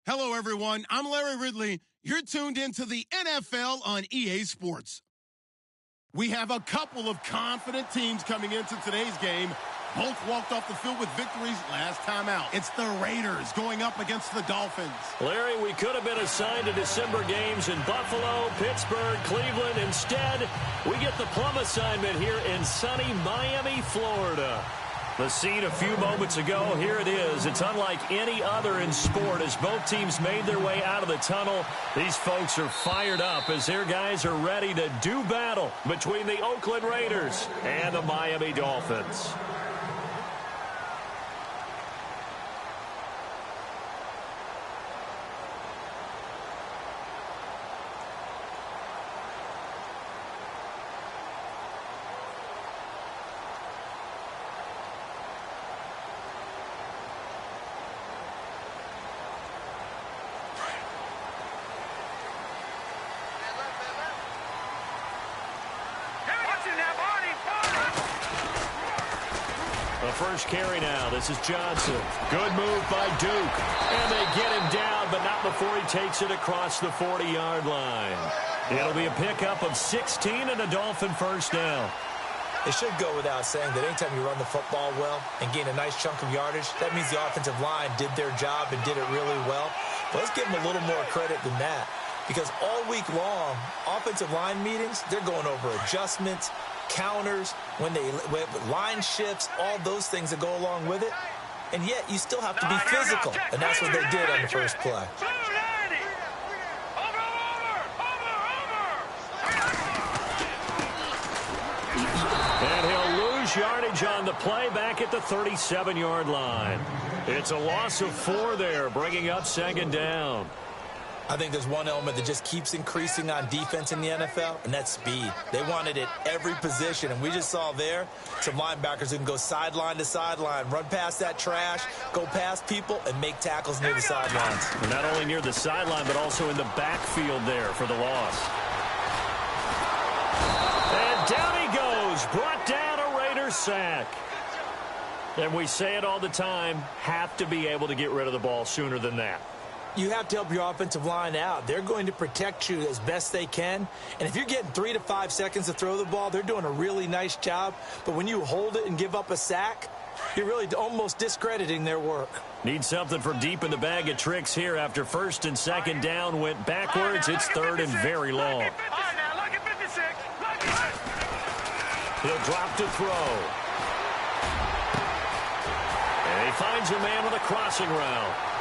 Hello, everyone. I'm Larry Ridley. You're tuned into the NFL on EA Sports. We have a couple of confident teams coming into today's game. Both walked off the field with victories last time out. It's the Raiders going up against the Dolphins. Larry, we could have been assigned to December games in Buffalo, Pittsburgh, Cleveland. Instead, we get the plum assignment here in sunny Miami, Florida. The scene a few moments ago, here it is. It's unlike any other in sport as both teams made their way out of the tunnel. These folks are fired up as their guys are ready to do battle between the Oakland Raiders and the Miami Dolphins. First carry now. This is Johnson. Good move by Duke. And they get him down, but not before he takes it across the 40-yard line. It'll be a pickup of 16 and a Dolphin first down. It should go without saying that anytime you run the football well and gain a nice chunk of yardage, that means the offensive line did their job and did it really well. But let's give them a little more credit than that, because all week long, offensive line meetings, they're going over adjustments, counters, when line shifts, all those things that go along with it. And yet you still have to be physical, and that's what they did on the first play. And he'll lose yardage on the play back at the 37-yard line. It's a loss of 4 there, bringing up second down. I think there's one element that just keeps increasing on defense in the NFL, and that's speed. They want it at every position, and we just saw there some linebackers who can go sideline to sideline, run past that trash, go past people, and make tackles near the sidelines. And not only near the sideline, but also in the backfield there for the loss. And down he goes, brought down a Raiders sack. And we say it all the time, have to be able to get rid of the ball sooner than that. You have to help your offensive line out. They're going to protect you as best they can. And if you're getting 3 to 5 seconds to throw the ball, they're doing a really nice job. But when you hold it and give up a sack, you're really almost discrediting their work. Need something from deep in the bag of tricks here after first and second down went backwards. It's third and very long. He'll drop to throw. And he finds a man with a crossing route.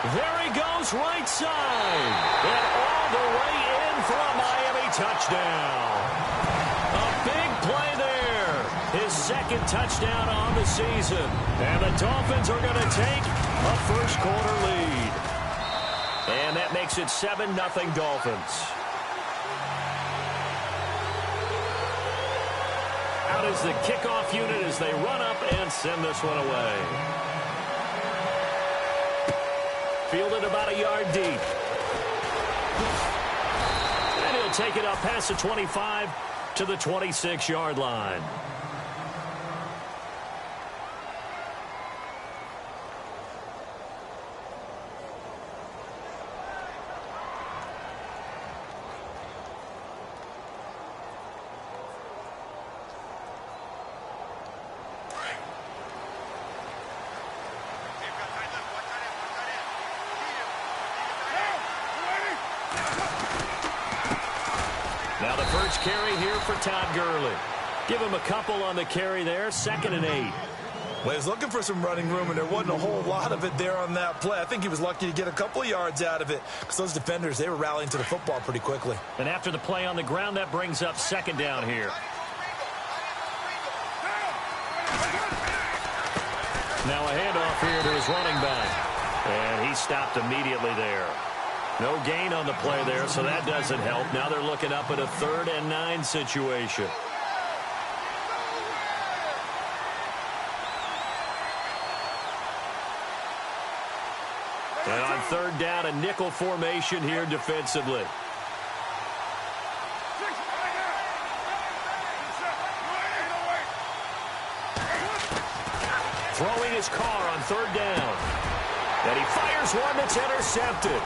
There he goes, right side. And all the way in for a Miami touchdown. A big play there. His second touchdown on the season. And the Dolphins are going to take a first-quarter lead. And that makes it 7-0 Dolphins. Out is the kickoff unit as they run up and send this one away. Fielded about a yard deep. And he'll take it up past the 25 to the 26-yard line. Now the first carry here for Todd Gurley. Give him a couple on the carry there, 2nd and 8. Well, he was looking for some running room, and there wasn't a whole lot of it there on that play. I think he was lucky to get a couple of yards out of it because those defenders, they were rallying to the football pretty quickly. And after the play on the ground, that brings up second down here. Now a handoff here to his running back. And he stopped immediately there. No gain on the play there, so that doesn't help. Now they're looking up at a 3rd and 9 situation. And on 3rd down, a nickel formation here defensively. Throwing his car on 3rd down. And he fires one that's intercepted.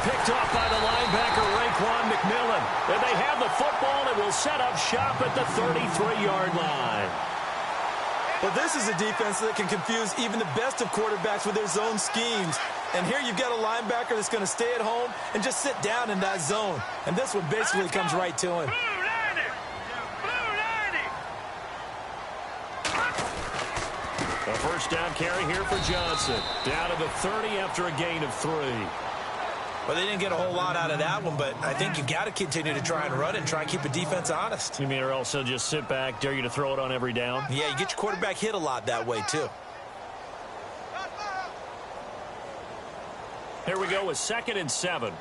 Picked off by the linebacker, Raekwon McMillan. And they have the football and will set up shop at the 33-yard line. Well, this is a defense that can confuse even the best of quarterbacks with their zone schemes. And here you've got a linebacker that's going to stay at home and just sit down in that zone. And this one basically comes right to him. A first down carry here for Johnson. Down to the 30 after a gain of 3. Well, they didn't get a whole lot out of that one, but I think you've got to continue to try and run it and try and keep a defense honest. You mean or also just sit back, dare you to throw it on every down? Yeah, you get your quarterback hit a lot that way, too. Here we go with 2nd and 7. All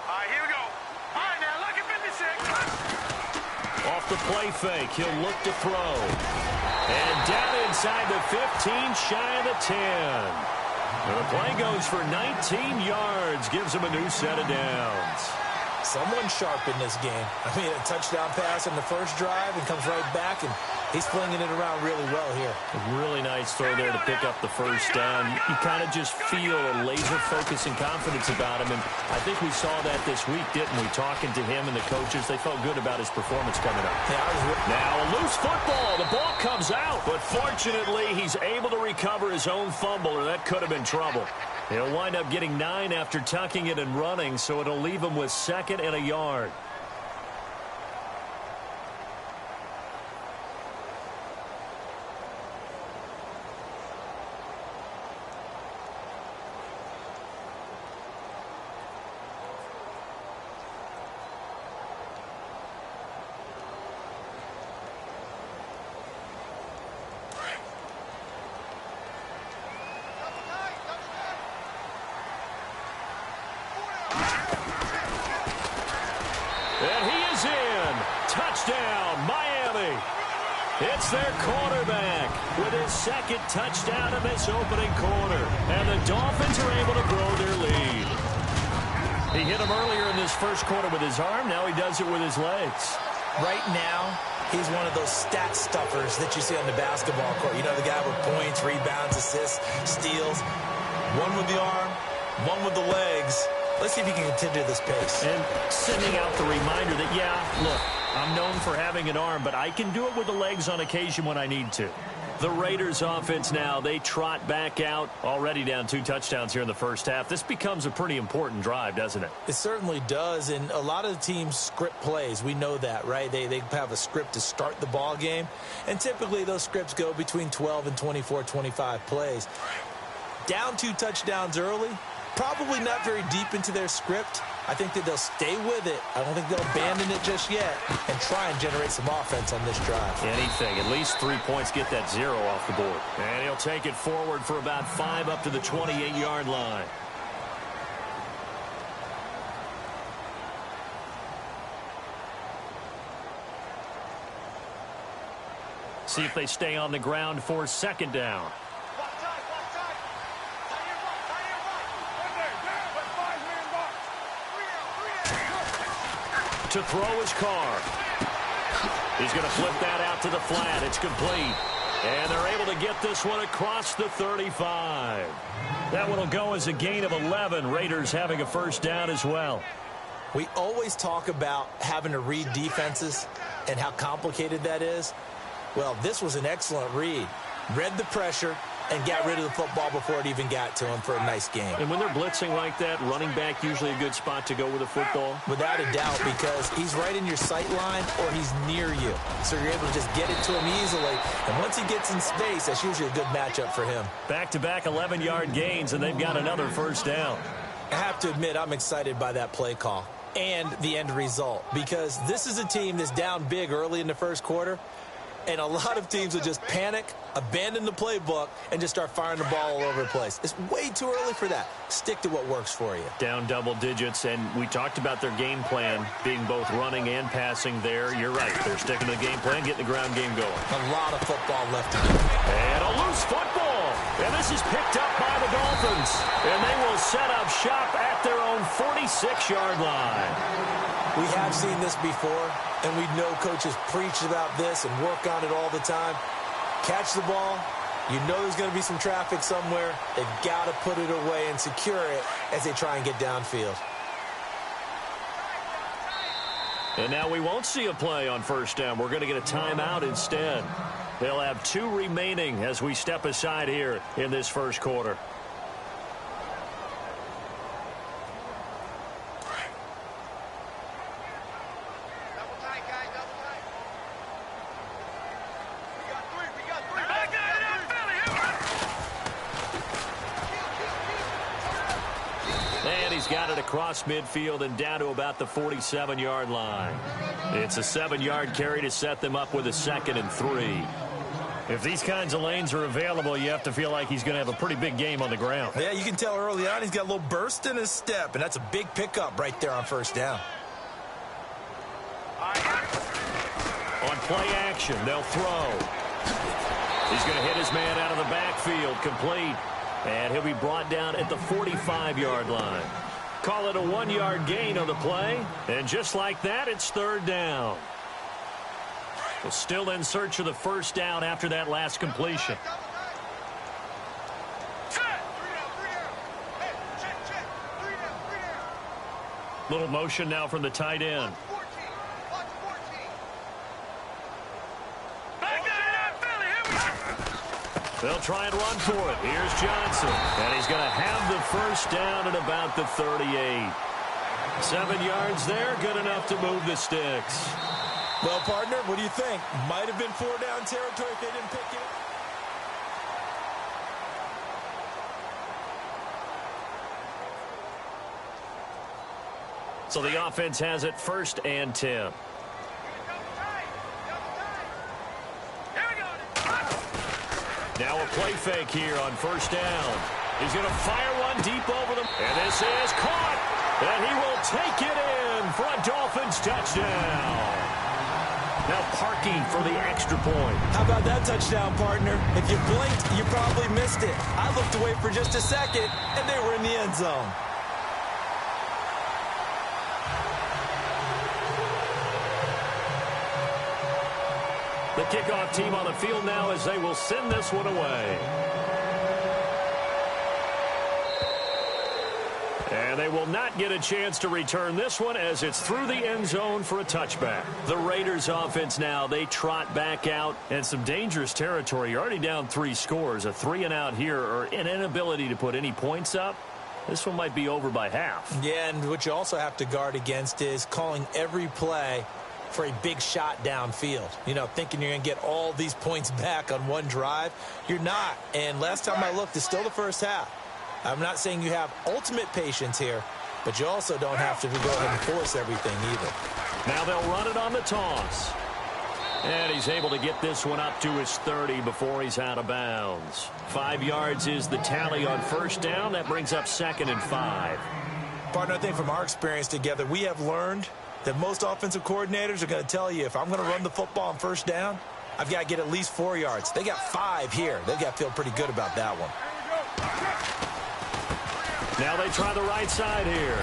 right, here we go. All right, now look at 56. Off the play fake, he'll look to throw. And down inside the 15, shy of the 10. And the play goes for 19 yards, gives him a new set of downs. Someone sharp in this game. I mean, a touchdown pass on the first drive and comes right back, and he's flinging it around really well here. A really nice throw there to pick up the first down. You kind of just feel a laser focus and confidence about him, and I think we saw that this week, didn't we? Talking to him and the coaches, they felt good about his performance coming up. Now a loose football. The ball comes out, but fortunately he's able to recover his own fumble, or that could have been trouble. He'll wind up getting 9 after tucking it and running, so it'll leave him with 2nd and a yard. And he is in. Touchdown, Miami. It's their quarterback with his 2nd touchdown in this opening quarter. And the Dolphins are able to grow their lead. He hit him earlier in this first quarter with his arm. Now he does it with his legs. Right now, he's one of those stat stuffers that you see on the basketball court. You know, the guy with points, rebounds, assists, steals. One with the arm, one with the legs. Let's see if he can continue this pace. And sending out the reminder that, yeah, look, I'm known for having an arm, but I can do it with the legs on occasion when I need to. The Raiders offense now, they trot back out, already down 2 touchdowns here in the first half. This becomes a pretty important drive, doesn't it? It certainly does, and a lot of the teams script plays. We know that, right? They have a script to start the ball game, and typically those scripts go between 12 and 24, 25 plays. Down 2 touchdowns early, probably not very deep into their script. I think that they'll stay with it. I don't think they'll abandon it just yet and try and generate some offense on this drive. Anything. At least 3 points, get that 0 off the board. And he'll take it forward for about 5 up to the 28-yard line. See if they stay on the ground for 2nd down. To throw his Carr. He's going to flip that out to the flat. It's complete. And they're able to get this one across the 35. That one will go as a gain of 11. Raiders having a first down as well. We always talk about having to read defenses and how complicated that is. Well, this was an excellent read. Read the pressure and got rid of the football before it even got to him for a nice game. And when they're blitzing like that, running back usually a good spot to go with the football? Without a doubt, because he's right in your sight line or he's near you. So you're able to just get it to him easily. And once he gets in space, that's usually a good matchup for him. Back-to-back 11-yard gains, and they've got another first down. I have to admit, I'm excited by that play call and the end result, because this is a team that's down big early in the first quarter. And a lot of teams will just panic, abandon the playbook, and just start firing the ball all over the place. It's way too early for that. Stick to what works for you. Down double digits, and we talked about their game plan being both running and passing there. You're right. They're sticking to the game plan, getting the ground game going. A lot of football left to do. And a loose football. And this is picked up by the Dolphins. And they will set up shop at their own 46-yard line. We have seen this before, and we know coaches preach about this and work on it all the time. Catch the ball, You know there's going to be some traffic somewhere. They've got to put it away and secure it as they try and get downfield. And now we won't see a play on first down. We're going to get a timeout instead. They'll have 2 remaining as we step aside here in this first quarter. Got it across midfield and down to about the 47-yard line. It's a 7-yard carry to set them up with a 2nd and 3. If these kinds of lanes are available, you have to feel like he's going to have a pretty big game on the ground. Yeah, you can tell early on he's got a little burst in his step, and that's a big pickup right there on first down. On play action, they'll throw. He's going to hit his man out of the backfield, complete. And he'll be brought down at the 45-yard line. Call it a 1-yard gain on the play. And just like that, it's 3rd down. Well, still in search of the first down after that last completion. Little motion now from the tight end. They'll try and run for it. Here's Johnson. And he's going to have the first down at about the 38. 7 yards there, good enough to move the sticks. Well, partner, what do you think? Might have been 4-down territory if they didn't pick it. So the offense has it 1st and 10. Now a play fake here on first down. He's going to fire one deep over them. And this is caught. And he will take it in for a Dolphins touchdown. Now Parkey for the extra point. How about that touchdown, partner? If you blinked, you probably missed it. I looked away for just a second, and they were in the end zone. The kickoff team on the field now as they will send this one away. And they will not get a chance to return this one as it's through the end zone for a touchback. The Raiders offense now, they trot back out and some dangerous territory. You're already down 3 scores. A 3-and-out here or an inability to put any points up. This one might be over by half. Yeah, and what you also have to guard against is calling every play for a big shot downfield. You know, thinking you're going to get all these points back on one drive. You're not. And last time I looked, it's still the first half. I'm not saying you have ultimate patience here, but you also don't have to go ahead and force everything either. Now they'll run it on the toss. And he's able to get this one up to his 30 before he's out of bounds. 5 yards is the tally on first down. That brings up 2nd and 5. Partner, I think from our experience together, we have learned that most offensive coordinators are going to tell you, if I'm going to run the football on first down, I've got to get at least 4 yards. They got 5 here. They've got to feel pretty good about that one. Now they try the right side here.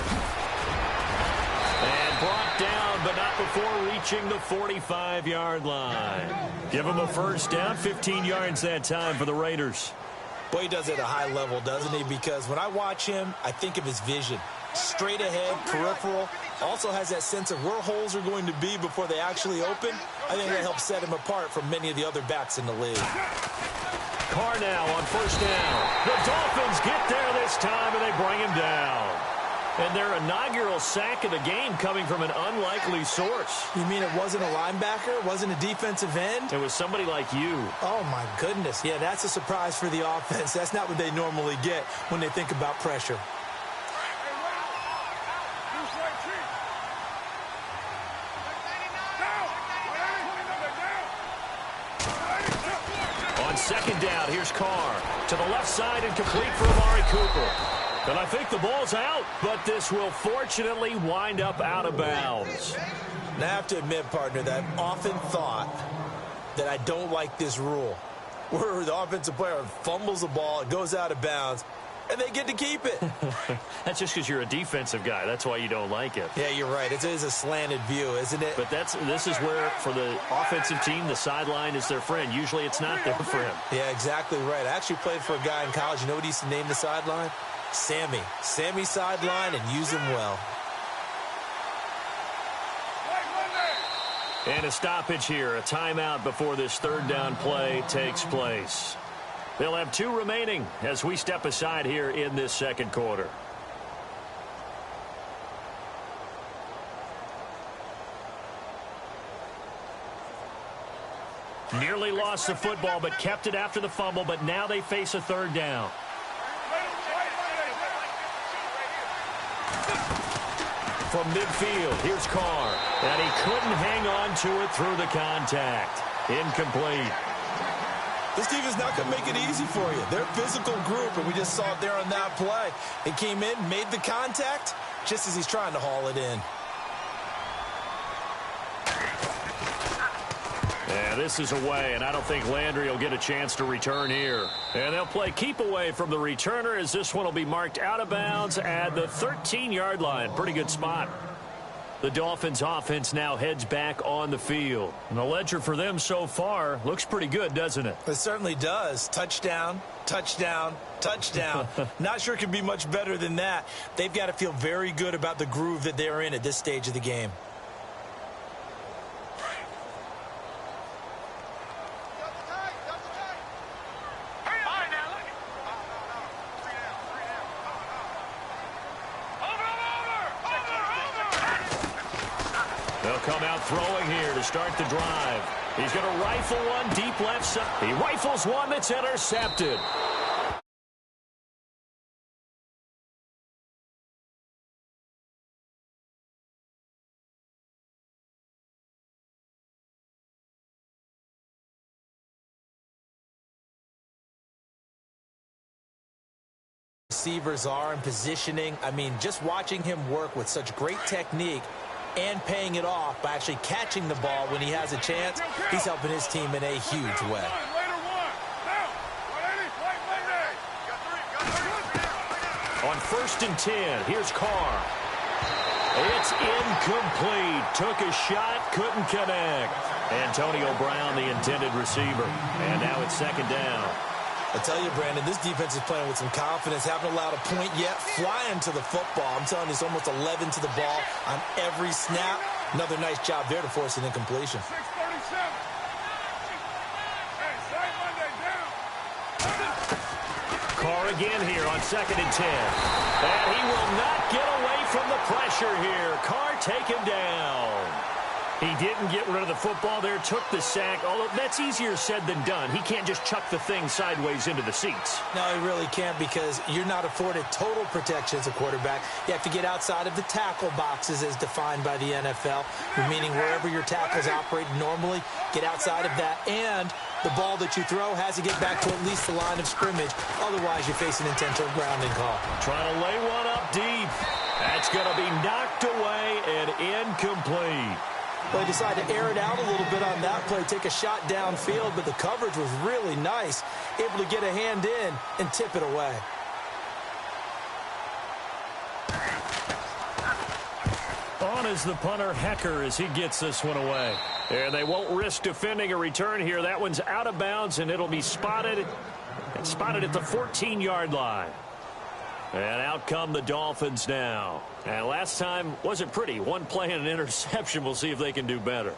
And brought down, but not before reaching the 45-yard line. Give them a first down, 15 yards that time for the Raiders. Boy, he does it at a high level, doesn't he? Because when I watch him, I think of his vision. Straight ahead, peripheral. Also has that sense of where holes are going to be before they actually open. I think that helps set him apart from many of the other backs in the league. Carr now on first down. The Dolphins get there this time, and they bring him down. And their inaugural sack of the game coming from an unlikely source. You mean it wasn't a linebacker? It wasn't a defensive end? It was somebody like you. Oh, my goodness. Yeah, that's a surprise for the offense. That's not what they normally get when they think about pressure. On second down, here's Carr. To the left side and complete for Amari Cooper. And I think the ball's out, but this will fortunately wind up out of bounds. Now, I have to admit, partner, that I've often thought that I don't like this rule, where the offensive player fumbles the ball, it goes out of bounds, and they get to keep it. That's just because you're a defensive guy. That's why you don't like it. Yeah, you're right. It is a slanted view, isn't it? But this is where, for the offensive team, the sideline is their friend. Usually it's not there for him. Yeah, exactly right. I actually played for a guy in college. You know what he used to name the sideline? Sammy. Sammy sideline, and use him well. And a stoppage here, a timeout before this third down play takes place. They'll have 2 remaining as we step aside here in this second quarter. Nearly lost the football, but kept it after the fumble, but now they face a third down. From midfield, here's Carr. And he couldn't hang on to it through the contact. Incomplete. This team is not going to make it easy for you. They're a physical group, and we just saw it there on that play. It came in, made the contact, just as he's trying to haul it in. Yeah, this is away, and I don't think Landry will get a chance to return here. And they'll play keep away from the returner as this one will be marked out of bounds at the 13-yard line. Pretty good spot. The Dolphins offense now heads back on the field. And the ledger for them so far looks pretty good, doesn't it? It certainly does. Touchdown, touchdown, touchdown. Not sure it can be much better than that. They've got to feel very good about the groove that they're in at this stage of the game. Come out throwing here to start the drive. He's going to rifle one deep left side. He rifles one that's intercepted. Receivers are in positioning. I mean, just watching him work with such great technique and paying it off by actually catching the ball when he has a chance, he's helping his team in a huge way. On 1st and 10, here's Carr. It's incomplete. Took a shot, couldn't connect. Antonio Brown, the intended receiver. And now it's 2nd down. I tell you, Brandon, this defense is playing with some confidence. Haven't allowed a point yet. Flying to the football. I'm telling you, it's almost 11 to the ball on every snap. Another nice job there to force an incompletion. Carr again here on 2nd and 10. And he will not get away from the pressure here. Carr taken down. He didn't get rid of the football there, took the sack. Although that's easier said than done. He can't just chuck the thing sideways into the seats. No, he really can't, because you're not afforded total protection as a quarterback. You have to get outside of the tackle boxes as defined by the NFL, meaning wherever your tackles operate normally, get outside of that. And the ball that you throw has to get back to at least the line of scrimmage. Otherwise, you face an intentional grounding call. Trying to lay one up deep. That's going to be knocked away and incomplete. They decided to air it out a little bit on that play, take a shot downfield, but the coverage was really nice, able to get a hand in and tip it away. On is the punter, Hecker, as he gets this one away. And they won't risk defending a return here. That one's out of bounds, and it'll be spotted at the 14-yard line. And out come the Dolphins now. And last time wasn't pretty. One play and an interception. We'll see if they can do better.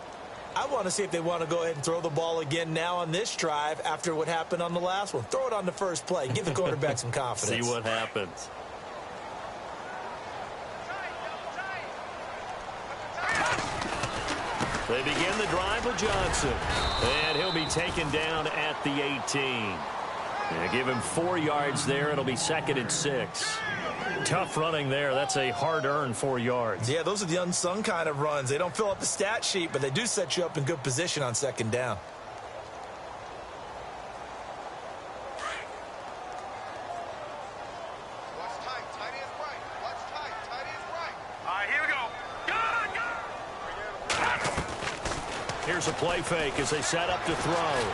I want to see if they want to go ahead and throw the ball again now on this drive after what happened on the last one. Throw it on the first play. Give the quarterback some confidence. See what happens. They begin the drive with Johnson. And he'll be taken down at the 18. Yeah, give him 4 yards there. It'll be 2nd and 6. Tough running there. That's a hard-earned 4 yards. Yeah, those are the unsung kind of runs. They don't fill up the stat sheet, but they do set you up in good position on 2nd down. Watch tight. Tight is right. Watch tight. Tight is right. All right, here we go. Here's a play fake as they set up to throw.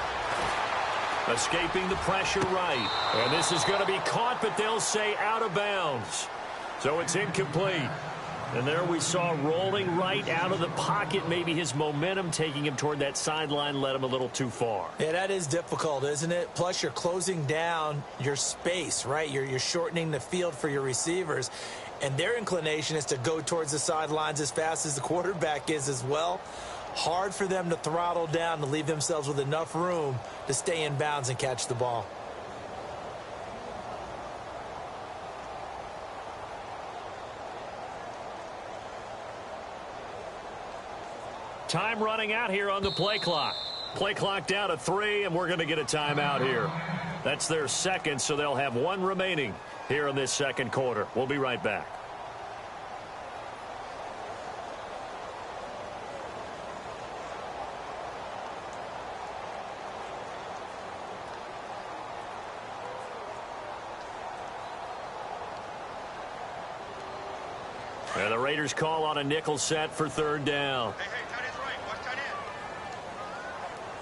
Escaping the pressure right. And this is going to be caught, but they'll say out of bounds. So it's incomplete. And there we saw rolling right out of the pocket. Maybe his momentum taking him toward that sideline led him a little too far. Yeah, that is difficult, isn't it? Plus, you're closing down your space, right? You're shortening the field for your receivers. And their inclination is to go towards the sidelines as fast as the quarterback is as well. Hard for them to throttle down to leave themselves with enough room to stay in bounds and catch the ball. Time running out here on the play clock. Play clock down to 3, and we're going to get a timeout here. That's their second, so they'll have 1 remaining here in this second quarter. We'll be right back. And the Raiders call on a nickel set for 3rd down. Hey, tight end's right. Watch tight end.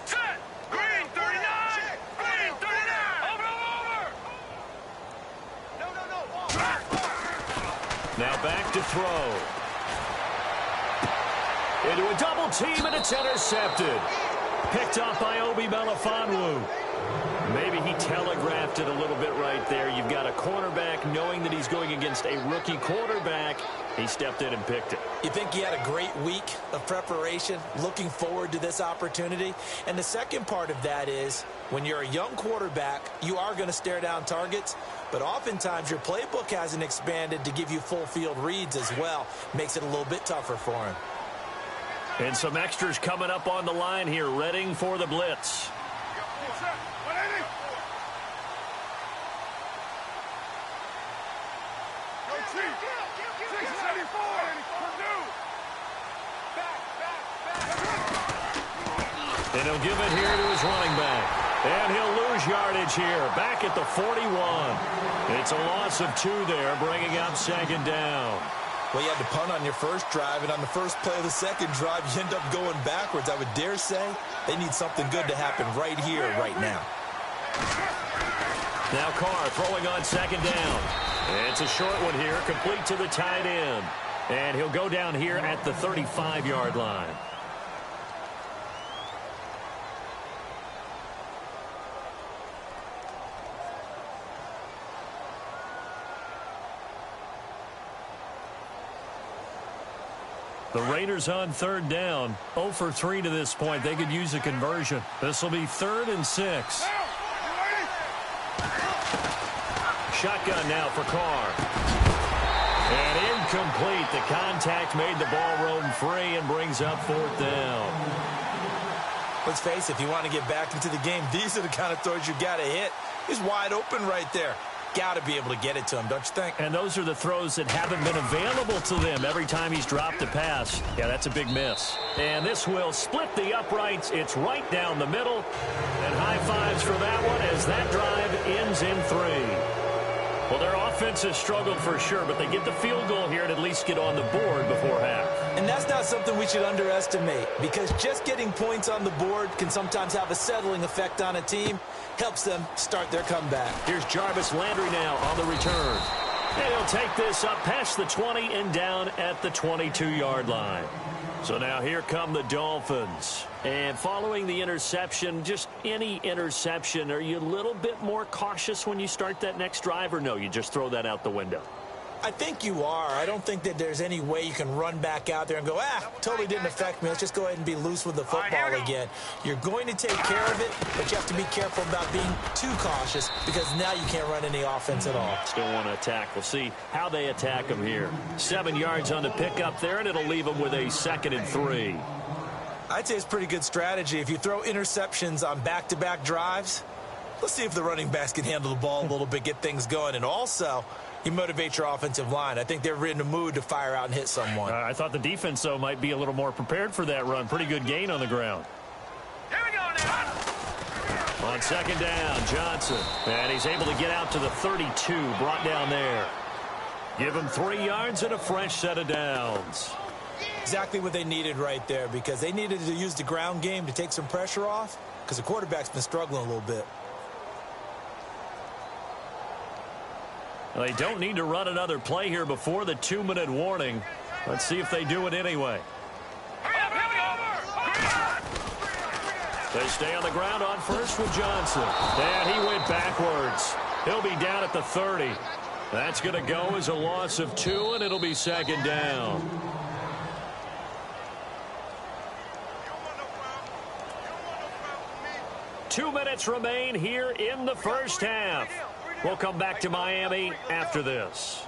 Set! Green, 39! Green, 39! Over! No. Now back to throw. Into a double team, and it's intercepted. Picked up by Obi Melifonwu. Maybe he telegraphed it a little bit right there. You've got a cornerback knowing that he's going against a rookie quarterback. He stepped in and picked it. You think he had a great week of preparation, looking forward to this opportunity? And the second part of that is, when you're a young quarterback, you are going to stare down targets, but oftentimes your playbook hasn't expanded to give you full field reads as well. Makes it a little bit tougher for him. And some extras coming up on the line here, readying for the blitz. And he'll give it here to his running back. And he'll lose yardage here, back at the 41. It's a loss of 2 there, bringing up 2nd down. Well, you had to punt on your first drive, and on the first play of the second drive, you end up going backwards. I would dare say they need something good to happen right here, right now. Now Carr throwing on 2nd down. It's a short one here, complete to the tight end. And he'll go down here at the 35-yard line. The Raiders on 3rd down, 0 for 3 to this point. They could use a conversion. This will be 3rd and 6. Shotgun now for Carr. And incomplete. The contact made the ball roam free and brings up 4th down. Let's face it, if you want to get back into the game, these are the kind of throws you got to hit. He's wide open right there. Got to be able to get it to him, don't you think? And those are the throws that haven't been available to them every time he's dropped a pass. Yeah, that's a big miss. And this will split the uprights. It's right down the middle. And high fives for that one as that drive ends in 3. Well, their offense has struggled for sure, but they get the field goal here and at least get on the board before half. And that's not something we should underestimate, because just getting points on the board can sometimes have a settling effect on a team. Helps them start their comeback. Here's Jarvis Landry now on the return. And he'll take this up past the 20 and down at the 22-yard line. So now here come the Dolphins. And following the interception, just any interception, are you a little bit more cautious when you start that next drive, or no, you just throw that out the window? I think you are. I don't think that there's any way you can run back out there and go, totally didn't affect me. Let's just go ahead and be loose with the football again. You're going to take care of it, but you have to be careful about being too cautious, because now you can't run any offense at all. Still want to attack. We'll see how they attack him here. 7 yards on the pickup there, and it'll leave them with a 2nd and 3. I'd say it's pretty good strategy. If you throw interceptions on back-to-back drives, let's see if the running backs can handle the ball a little bit, get things going. And also, you motivate your offensive line. I think they're in the mood to fire out and hit someone. I thought the defense, though, might be a little more prepared for that run. Pretty good gain on the ground. Here we go now. On 2nd down, Johnson. And he's able to get out to the 32, brought down there. Give him 3 yards and a fresh set of downs. Exactly what they needed right there, because they needed to use the ground game to take some pressure off, because the quarterback's been struggling a little bit. They don't need to run another play here before the 2-minute warning. Let's see if they do it anyway. They stay on the ground on first with Johnson. And he went backwards. He'll be down at the 30. That's going to go as a loss of 2, and it'll be second down. Two minutes remain here in the first half. We'll come back to Miami after this.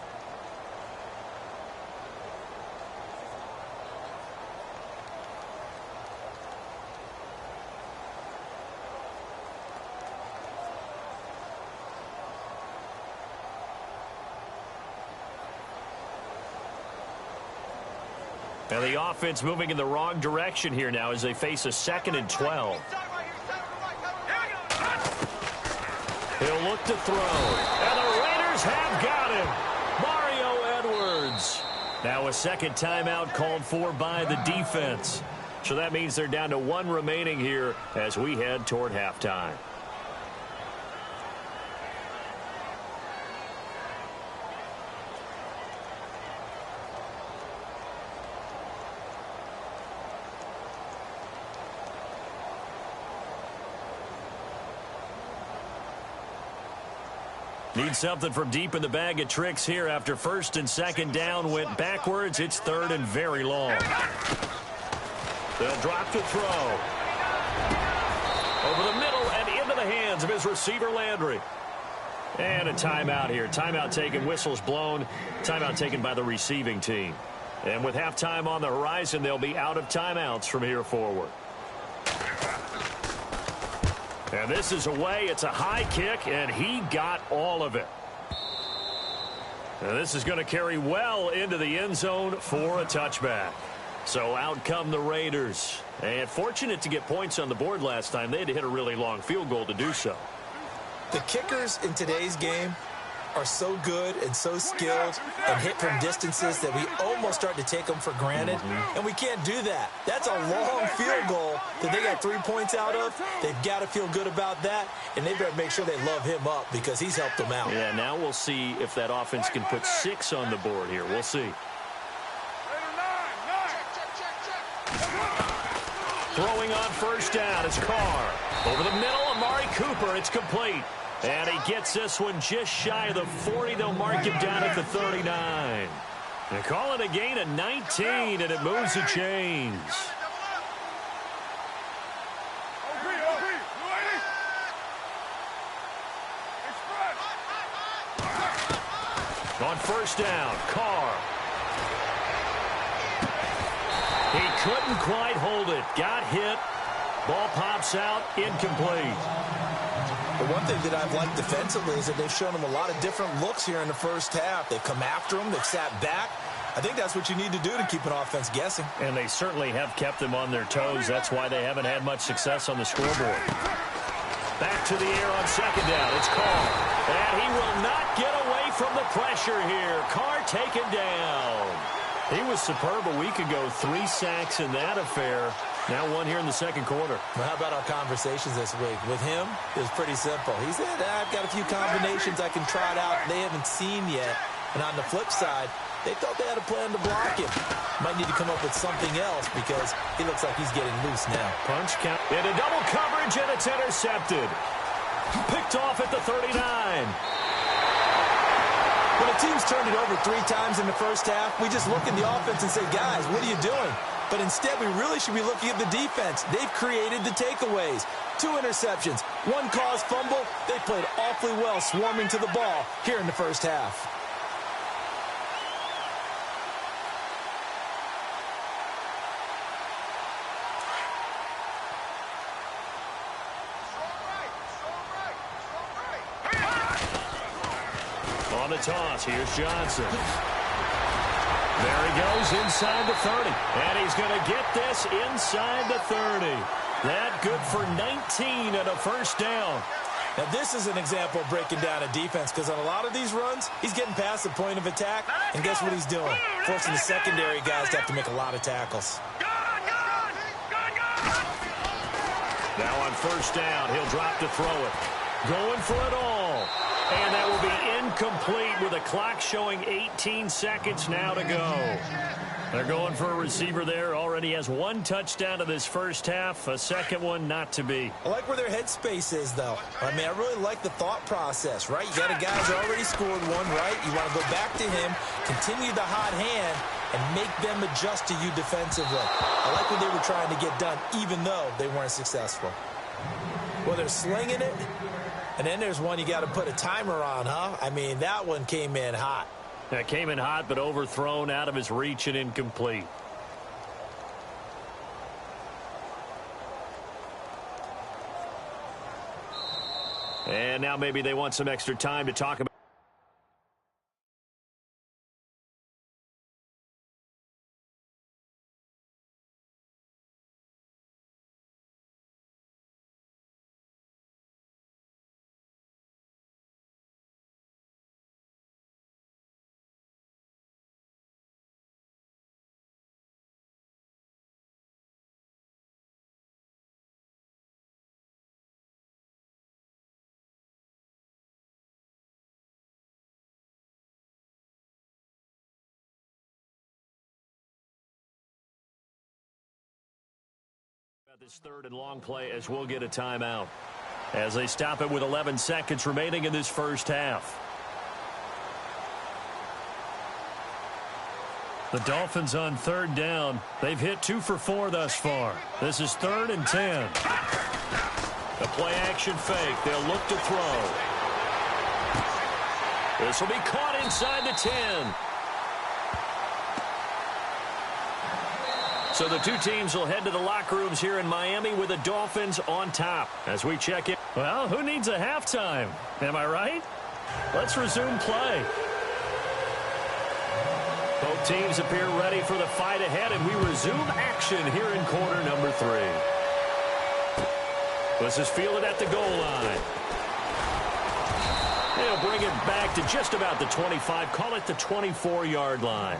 And the offense moving in the wrong direction here now as they face a 2nd and 12. He'll look to throw. And the Raiders have got him. Mario Edwards. Now a second timeout called for by the defense. So that means they're down to 1 remaining here as we head toward halftime. Need something from deep in the bag of tricks here after 1st and 2nd down went backwards. It's 3rd and very long. They'll drop to throw. Over the middle and into the hands of his receiver, Landry. And a timeout here. Timeout taken, whistles blown. Timeout taken by the receiving team. And with halftime on the horizon, they'll be out of timeouts from here forward. And this is away. It's a high kick, and he got all of it. And this is going to carry well into the end zone for a touchback. So out come the Raiders. And fortunate to get points on the board last time. They had to hit a really long field goal to do so. The kickers in today's game are so good and so skilled and hit from distances that we almost start to take them for granted, and we can't do that. That's a long field goal that they got 3 points out of. They've got to feel good about that, and they better make sure they love him up because he's helped them out. Yeah, now we'll see if that offense can put 6 on the board here. We'll see. Throwing on first down is Carr. Over the middle, Amari Cooper. It's complete. And he gets this one just shy of the 40. They'll mark him down at the 39. They call it a gain of 19, and it moves the chains. On first down, Carr. He couldn't quite hold it. Got hit. Ball pops out. Incomplete. The one thing that I've liked defensively is that they've shown him a lot of different looks here in the first half. They've come after him. They've sat back. I think that's what you need to do to keep an offense guessing. And they certainly have kept them on their toes. That's why they haven't had much success on the scoreboard. Back to the air on second down. It's Carr. And he will not get away from the pressure here. Carr taken down. He was superb a week ago. 3 sacks in that affair. Now 1 here in the second quarter. Well, how about our conversations this week? With him, it was pretty simple. He said, I've got a few combinations I can try it out they haven't seen yet. And on the flip side, they thought they had a plan to block him. Might need to come up with something else because he looks like he's getting loose now. Punch count. Into double coverage, and it's intercepted. Picked off at the 39. When a team's turned it over 3 times in the first half, we just look at the offense and say, guys, what are you doing? But instead, we really should be looking at the defense. They've created the takeaways. 2 interceptions, 1 caused fumble. They played awfully well swarming to the ball here in the first half. On the toss, here's Johnson. There he goes inside the 30. And he's going to get this inside the 30. That good for 19 and a first down. Now, this is an example of breaking down a defense because on a lot of these runs, he's getting past the point of attack. And guess what he's doing? Forcing the secondary guys to have to make a lot of tackles. Now on first down, he'll drop to throw it. Going for it all. And that will be incomplete with a clock showing 18 seconds now to go. They're going for a receiver there. Already has one touchdown to this first half. A second one not to be. I like where their headspace is, though. I mean, I really like the thought process, right? You got a guy who's already scored one, right? You want to go back to him, continue the hot hand, and make them adjust to you defensively. I like what they were trying to get done, even though they weren't successful. Well, they're slinging it, and then there's one you got to put a timer on, huh? I mean, that one came in hot. That came in hot, but overthrown, out of his reach, and incomplete. And now maybe they want some extra time to talk about. This third and long play as we'll get a timeout as they stop it with 11 seconds remaining in this first half. The Dolphins on third down. They've hit 2 for 4 thus far. This is 3rd and 10. A play action fake. They'll look to throw. This will be caught inside the 10. So the two teams will head to the locker rooms here in Miami with the Dolphins on top as we check in. Well, who needs a halftime? Am I right? Let's resume play. Both teams appear ready for the fight ahead, and we resume action here in quarter number 3. This is fielded at the goal line. They'll bring it back to just about the 25, call it the 24-yard line.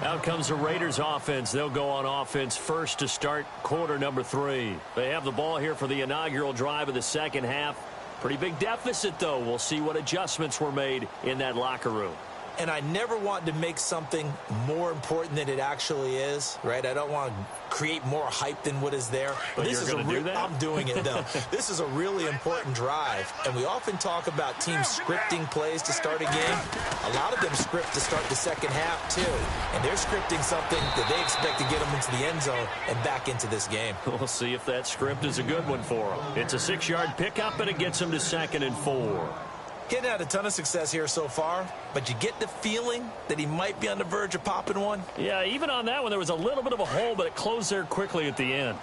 Out comes the Raiders offense. They'll go on offense first to start quarter number 3. They have the ball here for the inaugural drive of the second half. Pretty big deficit, though. We'll see what adjustments were made in that locker room. And I never want to make something more important than it actually is, right? I don't want to create more hype than what is there. But this is going to do that? I'm doing it, though. This is a really important drive. And we often talk about teams scripting plays to start a game. A lot of them script to start the second half, too. And they're scripting something that they expect to get them into the end zone and back into this game. We'll see if that script is a good one for them. It's a 6-yard pickup, and it gets them to 2nd and 4. Getting had a ton of success here so far, but you get the feeling that he might be on the verge of popping one. Yeah, even on that one, there was a little bit of a hole, but it closed there quickly at the end.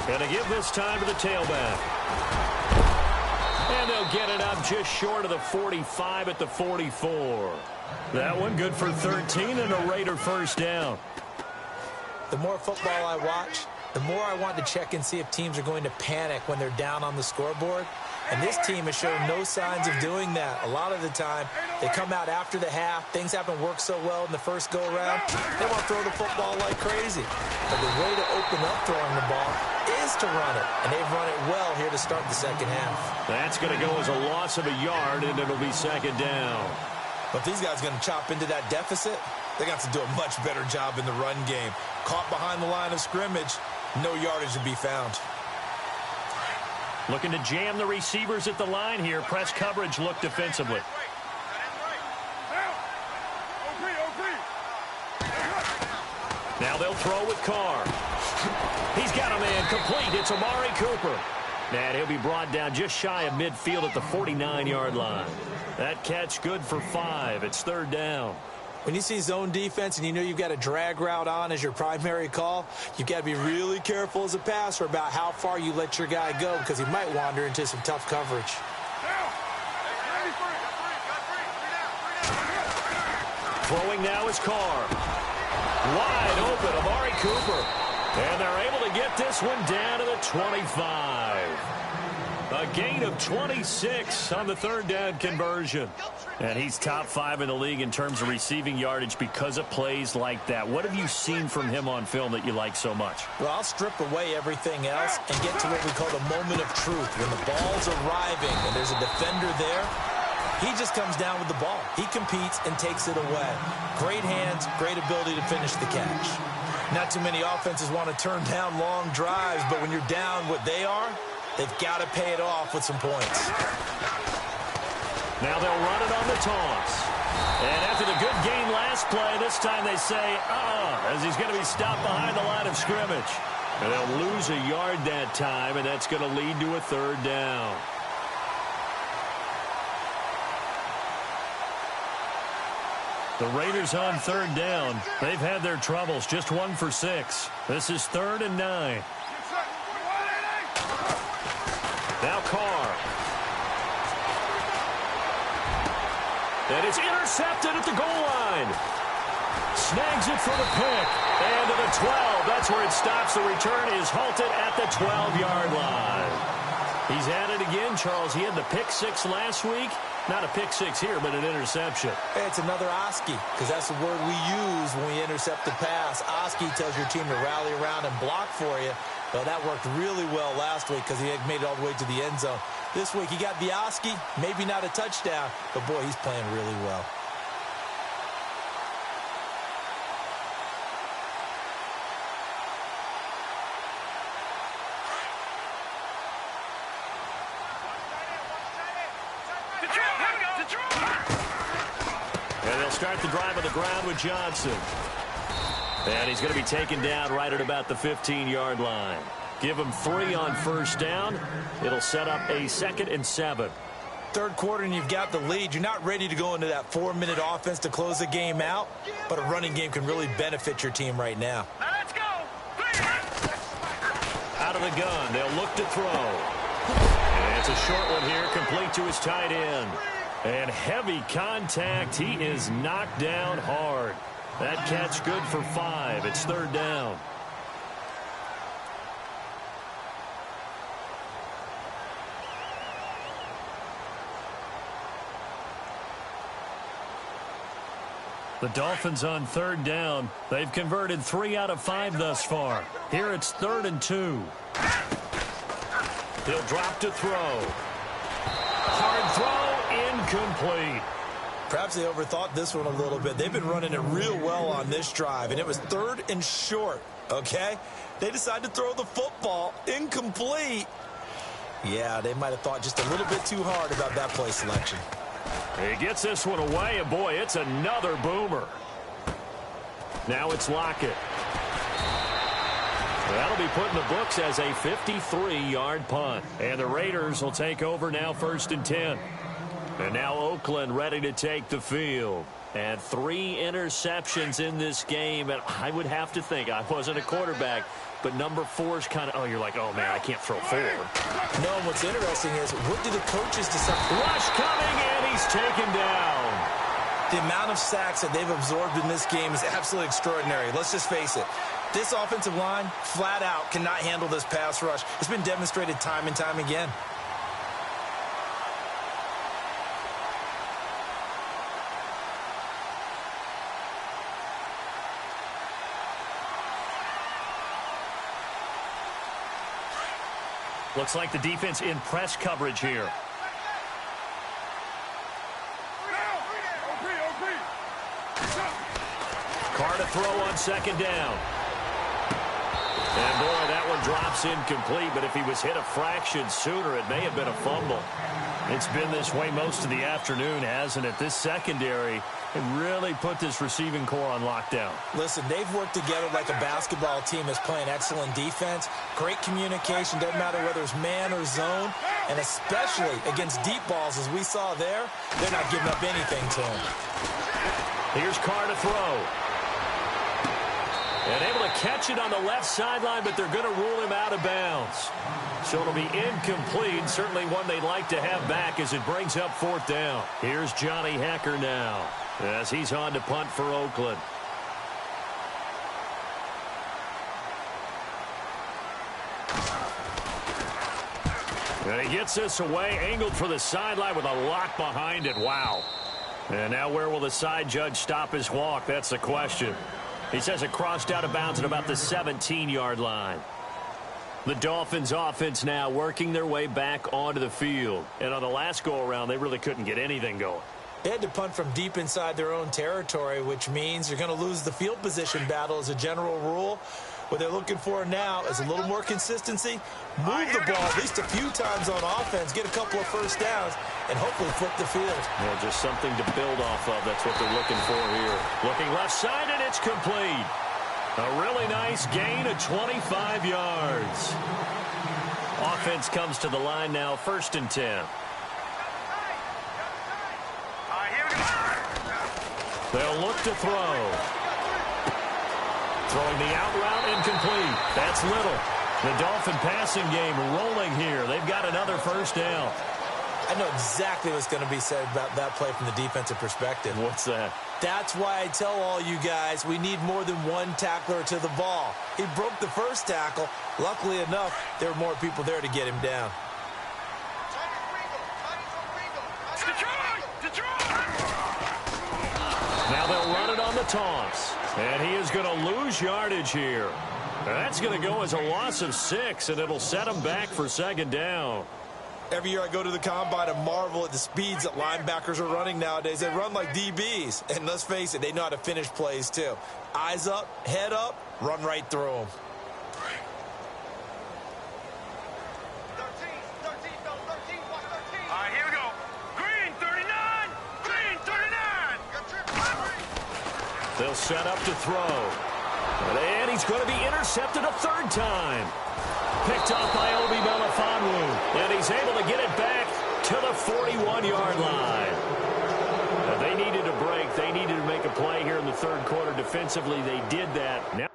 And to give this time to the tailback. And they'll get it up just short of the 45 at the 44. That one good for 13 and a Raider first down. The more football I watch, the more I want to check and see if teams are going to panic when they're down on the scoreboard. And this team has shown no signs of doing that. A lot of the time, they come out after the half. Things haven't worked so well in the first go-around. They want to throw the football like crazy. But the way to open up throwing the ball is to run it. And they've run it well here to start the second half. That's going to go as a loss of a yard, and it'll be second down. But if these guys are going to chop into that deficit, they got to do a much better job in the run game. Caught behind the line of scrimmage, no yardage to be found. Looking to jam the receivers at the line here. Press coverage look defensively. Now they'll throw with Carr. He's got a man complete. It's Amari Cooper. And he'll be brought down just shy of midfield at the 49-yard line. That catch good for 5. It's third down. When you see zone defense and you know you've got a drag route on as your primary call, you've got to be really careful as a passer about how far you let your guy go because he might wander into some tough coverage. Throwing now is Carr. Wide open, Amari Cooper. And they're able to get this one down to the 25. A gain of 26 on the third down conversion. And he's top 5 in the league in terms of receiving yardage because of plays like that. What have you seen from him on film that you like so much? Well, I'll strip away everything else and get to what we call the moment of truth. When the ball's arriving and there's a defender there, he just comes down with the ball. He competes and takes it away. Great hands, great ability to finish the catch. Not too many offenses want to turn down long drives, but when you're down what they are, they've got to pay it off with some points. Now they'll run it on the toss. And after the good gain last play, this time they say, as he's going to be stopped behind the line of scrimmage. And they'll lose a yard that time, and that's going to lead to a third down. The Raiders on third down. They've had their troubles, just 1 for 6. This is 3rd and 9. Now Carr. And it's intercepted at the goal line. Snags it for the pick. And to the 12. That's where it stops. The return is halted at the 12-yard line. He's at it again, Charles. He had the pick 6 last week. Not a pick 6 here, but an interception. Hey, it's another Oski, because that's the word we use when we intercept the pass. Oski tells your team to rally around and block for you. Well, that worked really well last week because he had made it all the way to the end zone. This week, he got the Oski, maybe not a touchdown, but boy, he's playing really well. And they'll start the drive on the ground with Johnson. And he's going to be taken down right at about the 15-yard line. Give him 3 on first down. It'll set up a 2nd and 7. Third quarter and you've got the lead. You're not ready to go into that 4-minute offense to close the game out, but a running game can really benefit your team right now. Now let's go. Out of the gun, they'll look to throw. And it's a short one here, complete to his tight end. And heavy contact. He is knocked down hard. That catch good for 5. It's 3rd down. The Dolphins on 3rd down. They've converted 3 out of 5 thus far. Here it's 3rd and 2. He'll drop to throw. Hard throw, incomplete. Perhaps they overthought this one a little bit. They've been running it real well on this drive, and it was 3rd and short, okay? They decided to throw the football, incomplete. Yeah, they might have thought just a little bit too hard about that play selection. He gets this one away, and boy, it's another boomer. Now it's Lockett. That'll be put in the books as a 53-yard punt. And the Raiders will take over now 1st and 10. And now Oakland ready to take the field. And 3 interceptions in this game. And I would have to think, I wasn't a quarterback, but number 4 is kind of, you're like, oh, man, I can't throw 4. No, what's interesting is, what do the coaches decide? Rush coming, and he's taken down. The amount of sacks that they've absorbed in this game is absolutely extraordinary. Let's just face it. This offensive line, flat out, cannot handle this pass rush. It's been demonstrated time and time again. Looks like the defense in press coverage here. Carr to throw on 2nd down. And boy, that one drops incomplete, but if he was hit a fraction sooner, it may have been a fumble. It's been this way most of the afternoon, hasn't it? This secondary can really put this receiving core on lockdown. Listen, they've worked together like a basketball team that's playing excellent defense. Great communication, doesn't matter whether it's man or zone, and especially against deep balls, as we saw there, they're not giving up anything to him. Here's Carr to throw. And able to catch it on the left sideline, but they're going to rule him out of bounds. So it'll be incomplete. Certainly one they'd like to have back as it brings up 4th down. Here's Johnny Hecker now as he's on to punt for Oakland. And he gets this away, angled for the sideline with a lock behind it. Wow. And now where will the side judge stop his walk? That's the question. He says it crossed out of bounds at about the 17-yard line. The Dolphins offense now working their way back onto the field. And on the last go-around, they really couldn't get anything going. They had to punt from deep inside their own territory, which means you're going to lose the field position battle as a general rule. What they're looking for now is a little more consistency, move the ball at least a few times on offense, get a couple of first downs, and hopefully flip the field. Yeah, just something to build off of. That's what they're looking for here. Looking left side, and it's complete. A really nice gain of 25 yards. Offense comes to the line now, 1st and 10. They'll look to throw. Throwing the out route, incomplete. That's Little. The Dolphin passing game rolling here. They've got another first down. I know exactly what's going to be said about that play from the defensive perspective. What's that? That's why I tell all you guys we need more than one tackler to the ball. He broke the first tackle. Luckily enough, there were more people there to get him down. Now they'll run it on the toss. And he is going to lose yardage here. That's going to go as a loss of 6, and it'll set him back for 2nd down. Every year I go to the combine and marvel at the speeds that linebackers are running nowadays. They run like DBs. And let's face it, they know how to finish plays too. Eyes up, head up, run right through them. 13, watch 13. All right, here we go. Green, 39. Green, 39. They'll set up to throw. And he's going to be intercepted a 3rd time. Picked off by Obi Melifonwu. And he's able to get it back to the 41-yard line. Now, they needed a break. They needed to make a play here in the 3rd quarter. Defensively, they did that. Now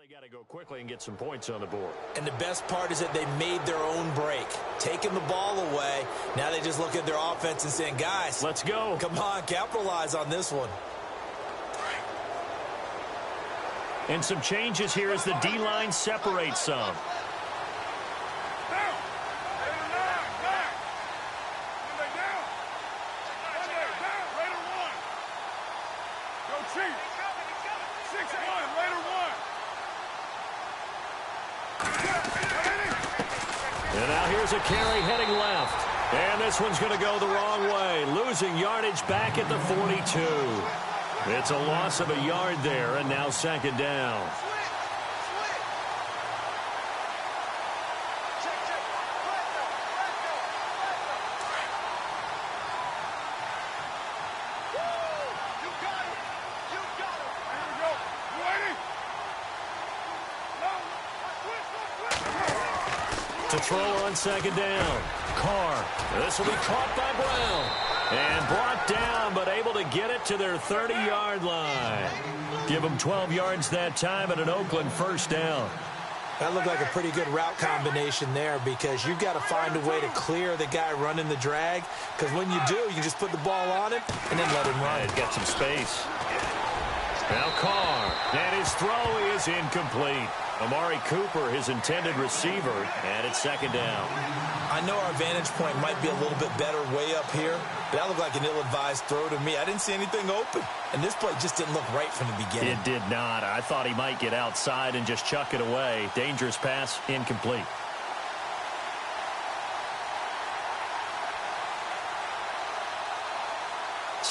they got to go quickly and get some points on the board. And the best part is that they made their own break. Taking the ball away, now they just look at their offense and saying, guys, let's go. Come on, capitalize on this one. And some changes here as the D-line separates some. And now here's a carry heading left. And this one's going to go the wrong way. Losing yardage back at the 42. It's a loss of a yard there, and now 2nd down. To throw on 2nd down. Carr. This will be caught by Brown. And brought down, but able to get it to their 30-yard line. Give them 12 yards that time at an Oakland 1st down. That looked like a pretty good route combination there because you've got to find a way to clear the guy running the drag. Because when you do, you just put the ball on him and then let him run. Yeah, he's got some space. Now Carr. And his throw is incomplete. Amari Cooper, his intended receiver, and it's 2nd down. I know our vantage point might be a little bit better way up here, but that looked like an ill-advised throw to me. I didn't see anything open, and this play just didn't look right from the beginning. It did not. I thought he might get outside and just chuck it away. Dangerous pass, incomplete.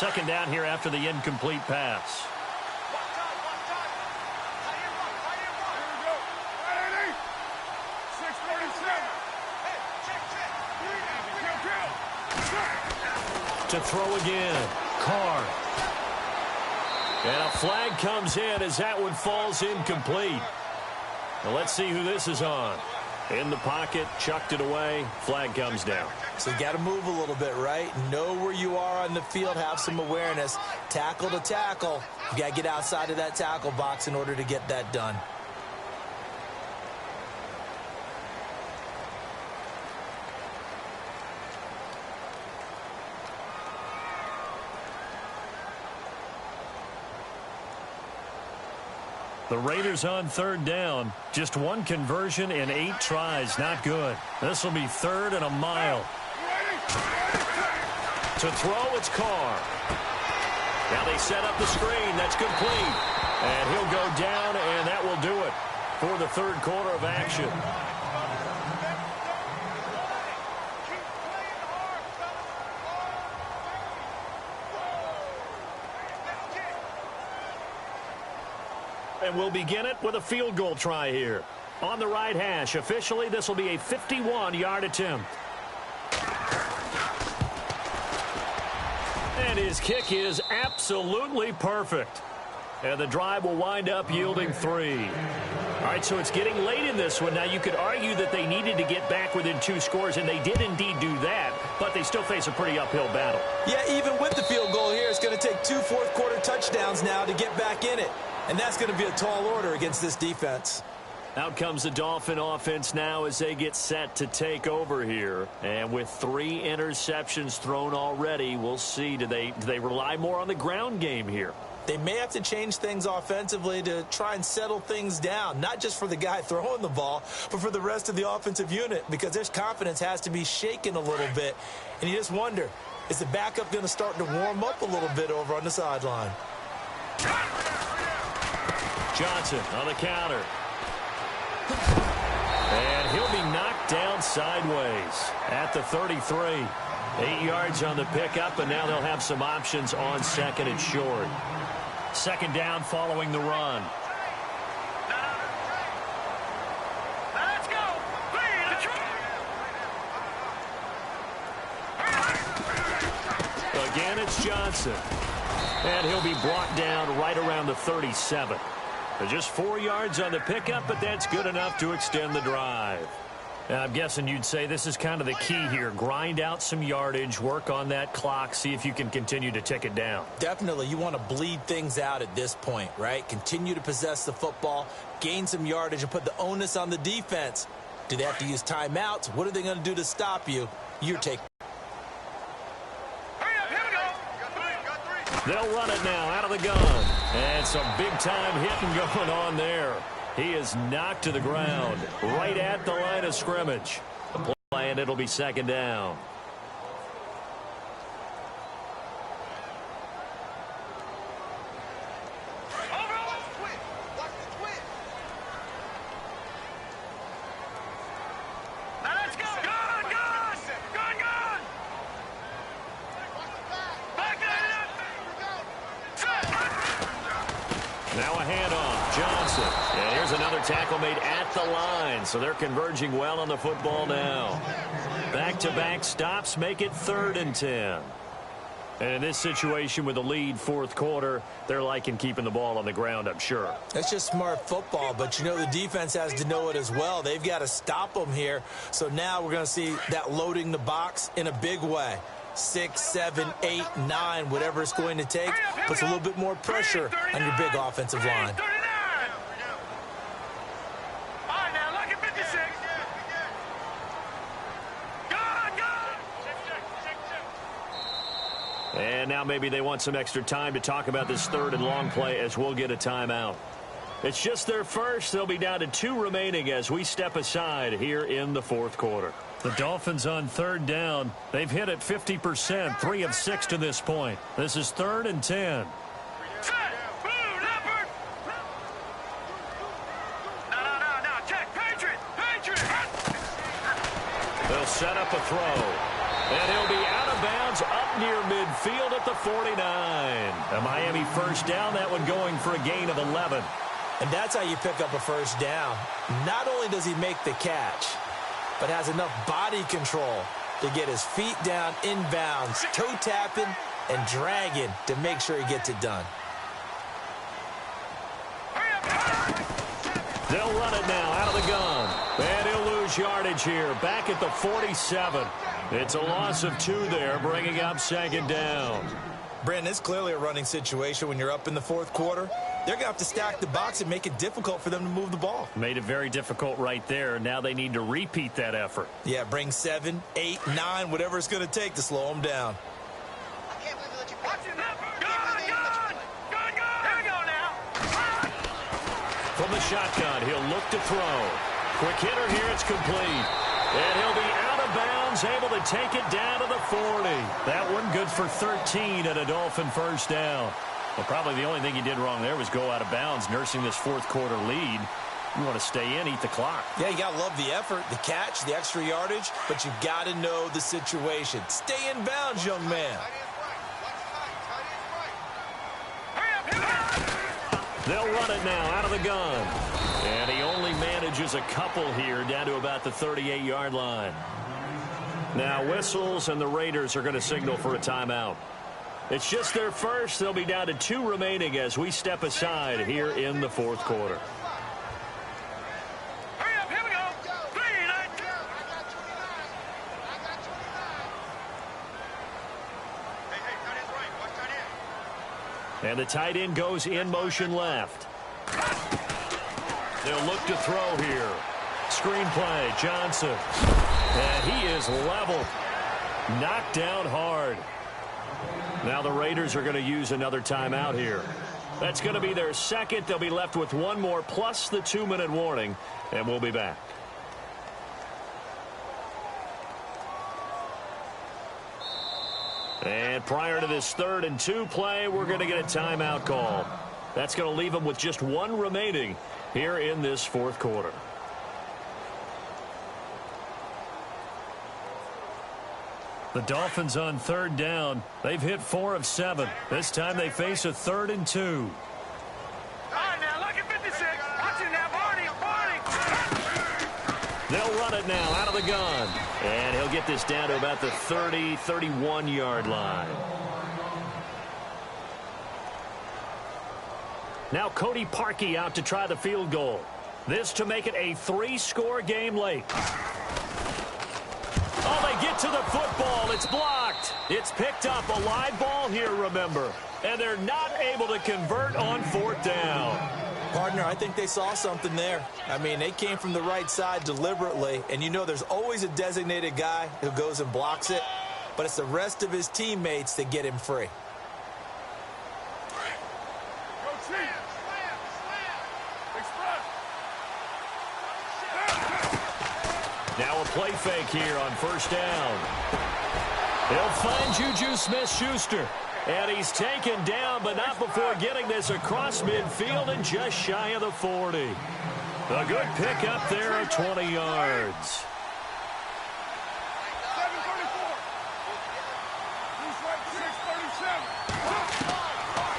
second down here after the incomplete pass. To throw again, Carr. And a flag comes in as that one falls incomplete. Now let's see who this is on. In the pocket, chucked it away, flag comes down. So you got to move a little bit, right? Know where you are on the field, have some awareness. Tackle to tackle. You got to get outside of that tackle box in order to get that done. The Raiders on third down. Just one conversion in 8 tries. Not good. This will be third and a mile. To throw, it's Carr. Now they set up the screen. That's complete. And he'll go down, and that will do it for the third quarter of action. And we'll begin it with a field goal try here. On the right hash, officially, this will be a 51-yard attempt. And his kick is absolutely perfect. And the drive will wind up yielding 3. All right, so it's getting late in this one. Now, you could argue that they needed to get back within 2 scores, and they did indeed do that, but they still face a pretty uphill battle. Yeah, even with the field goal here, it's going to take 2 fourth-quarter touchdowns now to get back in it. And that's going to be a tall order against this defense. Out comes the Dolphin offense now as they get set to take over here. And with 3 interceptions thrown already, we'll see. Do they rely more on the ground game here? They may have to change things offensively to try and settle things down, not just for the guy throwing the ball, but for the rest of the offensive unit, because their confidence has to be shaken a little bit. And you just wonder, is the backup going to start to warm up a little bit over on the sideline? Johnson on the counter. And he'll be knocked down sideways at the 33. 8 yards on the pickup, and now they'll have some options on second and short. Second down following the run. Let's go. Again, it's Johnson. And he'll be brought down right around the 37. Just 4 yards on the pickup, but that's good enough to extend the drive. Now, I'm guessing you'd say this is kind of the key here. Grind out some yardage, work on that clock, see if you can continue to tick it down. Definitely. You want to bleed things out at this point, right? Continue to possess the football, gain some yardage, and put the onus on the defense. Do they have to use timeouts? What are they going to do to stop you? Your take. They'll run it now out of the gun. And some big-time hitting going on there. He is knocked to the ground right at the line of scrimmage. The play, and it'll be second down. Now a handoff, Johnson. And here's another tackle made at the line, so they're converging well on the football now. Back-to-back stops make it 3rd and 10. And in this situation with the lead 4th quarter, they're liking keeping the ball on the ground, I'm sure. That's just smart football, but you know the defense has to know it as well. They've got to stop them here. So now we're going to see that loading the box in a big way. 6, 7, 8, 9, whatever it's going to take, puts a little bit more pressure on your big offensive line. And now maybe they want some extra time to talk about this 3rd and long play as we'll get a timeout. It's just their first. They'll be down to 2 remaining as we step aside here in the 4th quarter. The Dolphins on 3rd down. They've hit it 50%, 3 of 6 to this point. This is 3rd and 10. They'll set up a throw. And he'll be out of bounds up near midfield at the 49. A Miami first down, that one going for a gain of 11. And that's how you pick up a first down. Not only does he make the catch, but has enough body control to get his feet down inbounds, toe tapping and dragging to make sure he gets it done. They'll run it now out of the gun. And he'll lose yardage here, back at the 47. It's a loss of 2 there, bringing up second down. Brandon, it's clearly a running situation when you're up in the fourth quarter. They're going to have to stack the box and make it difficult for them to move the ball. Made it very difficult right there. Now they need to repeat that effort. Yeah, bring 7, 8, 9, whatever it's going to take to slow them down. I can't believe we let you watch it. Gun! Here we go now. From the shotgun, he'll look to throw. Quick hitter here, it's complete. And he'll be out of bounds, able to take it down to the 40. That one good for 13 at a Dolphin first down. Well, probably the only thing he did wrong there was go out of bounds, nursing this fourth quarter lead. You want to stay in, eat the clock. Yeah, you got to love the effort, the catch, the extra yardage, but you got to know the situation. Stay in bounds, young man. They'll run it now out of the gun. And he only manages a couple here down to about the 38-yard line. Now whistles, and the Raiders are going to signal for a timeout. It's just their first. They'll be down to 2 remaining as we step aside here in the fourth quarter. Hurry up, here we go. 3, 9, 2. Hey, tight end's right. Watch tight end. And the tight end goes in motion left. They'll look to throw here. Screen play, Johnson. And he is leveled. Knocked down hard. Now the Raiders are going to use another timeout here. That's going to be their second. They'll be left with one more plus the 2-minute warning, and we'll be back. And prior to this 3rd and 2 play, we're going to get a timeout call. That's going to leave them with just 1 remaining here in this fourth quarter. The Dolphins on 3rd down. They've hit 4 of 7. This time they face a 3rd and 2. All right, now, look at 56. Watch it now, Barney. They'll run it now out of the gun. And he'll get this down to about the 30, 31-yard line. Now Cody Parkey out to try the field goal. This to make it a 3-score game late. Oh, they get to the football. It's blocked. It's picked up. A live ball here, remember. And they're not able to convert on 4th down. Partner, I think they saw something there. I mean, they came from the right side deliberately, and you know there's always a designated guy who goes and blocks it, but it's the rest of his teammates that get him free. Now a play fake here on 1st down. He'll find Juju Smith-Schuster. And he's taken down, but not before getting this across midfield and just shy of the 40. A good pick up there of 20 yards.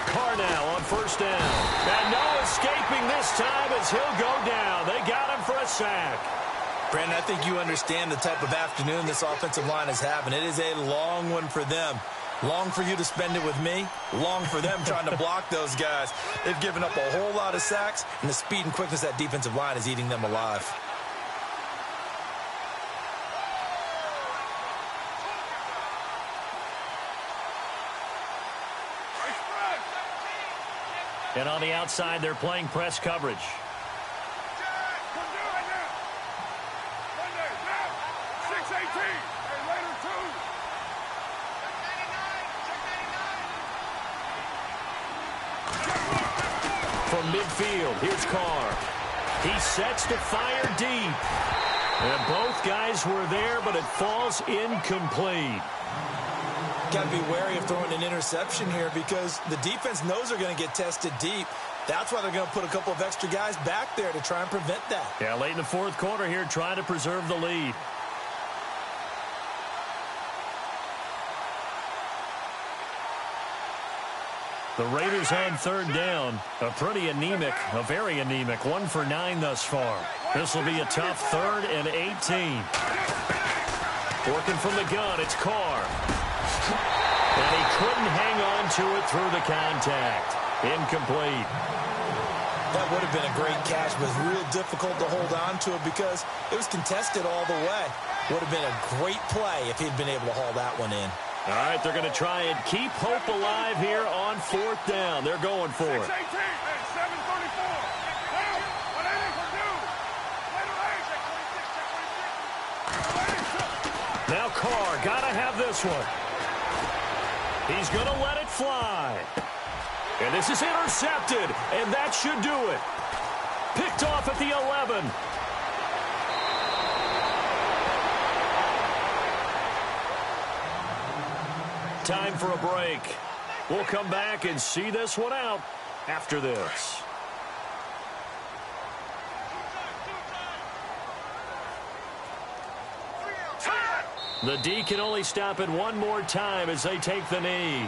Carr now on 1st down. And no escaping this time as he'll go down. They got him for a sack. Brandon, I think you understand the type of afternoon this offensive line is having. It is a long one for them. Long for you to spend it with me. Long for them trying to block those guys. They've given up a whole lot of sacks, and the speed and quickness of that defensive line is eating them alive. And on the outside, they're playing press coverage. From midfield, here's Carr. He sets to fire deep. And both guys were there, but it falls incomplete. Got to be wary of throwing an interception here because the defense knows they're going to get tested deep. That's why they're going to put a couple of extra guys back there to try and prevent that. Yeah, late in the fourth quarter here, trying to preserve the lead. The Raiders on third down. A very anemic 1 for 9 thus far. This will be a tough 3rd and 18. Working from the gun, it's Carr. And he couldn't hang on to it through the contact. Incomplete. That would have been a great catch, but it's real difficult to hold on to it because it was contested all the way. Would have been a great play if he'd been able to haul that one in. All right, they're going to try and keep hope alive here on 4th down. They're going for it. 6-18 and 7:34. What it is for you? Now Carr, got to have this one. He's going to let it fly. And this is intercepted, and that should do it. Picked off at the 11. Time for a break. We'll come back and see this one out after this. The D can only stop it one more time as they take the knee.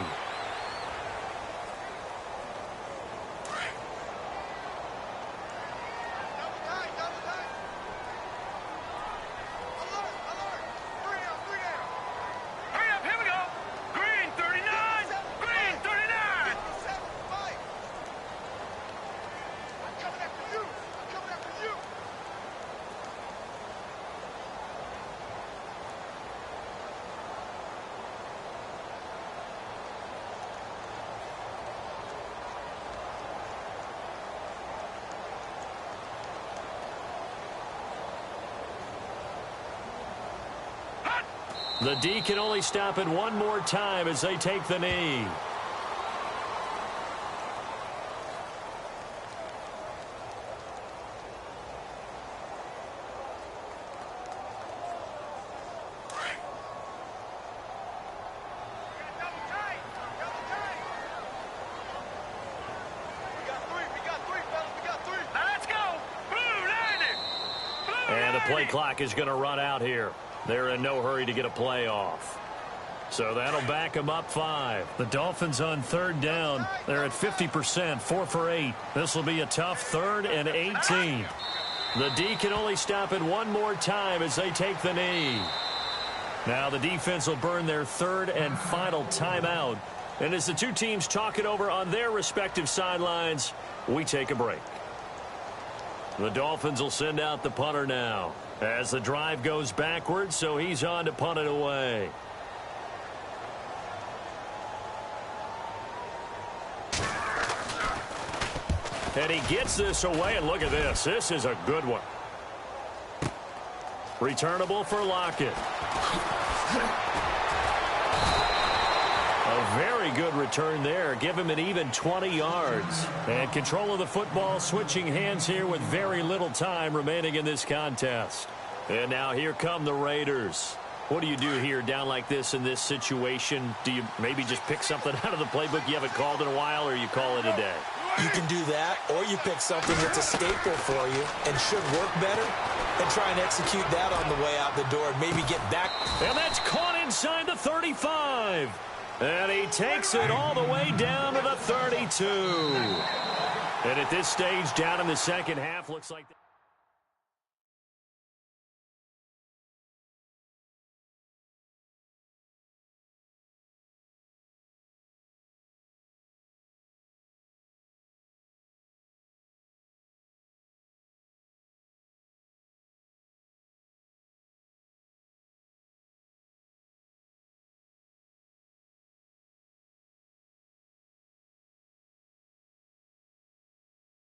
The D can only stop it one more time as they take the knee. And the play clock is going to run out here. They're in no hurry to get a play off. So that'll back them up 5. The Dolphins on third down. They're at 50%, 4 for 8. This will be a tough 3rd and 18. The D can only stop it one more time as they take the knee. Now the defense will burn their 3rd and final timeout. And as the two teams talk it over on their respective sidelines, we take a break. The Dolphins will send out the punter now as the drive goes backwards, so he's on to punt it away. And he gets this away, and look at this. This is a good one. Returnable for Lockett. A very good return there. Give him an even 20 yards. And control of the football switching hands here with very little time remaining in this contest. And now here come the Raiders. What do you do here down like this in this situation? Do you maybe just pick something out of the playbook you haven't called in a while, or you call it a day? You can do that, or you pick something that's a staple for you and should work better and try and execute that on the way out the door and maybe get back. And that's caught inside the 35. And he takes it all the way down to the 32. And at this stage, down in the second half, looks like...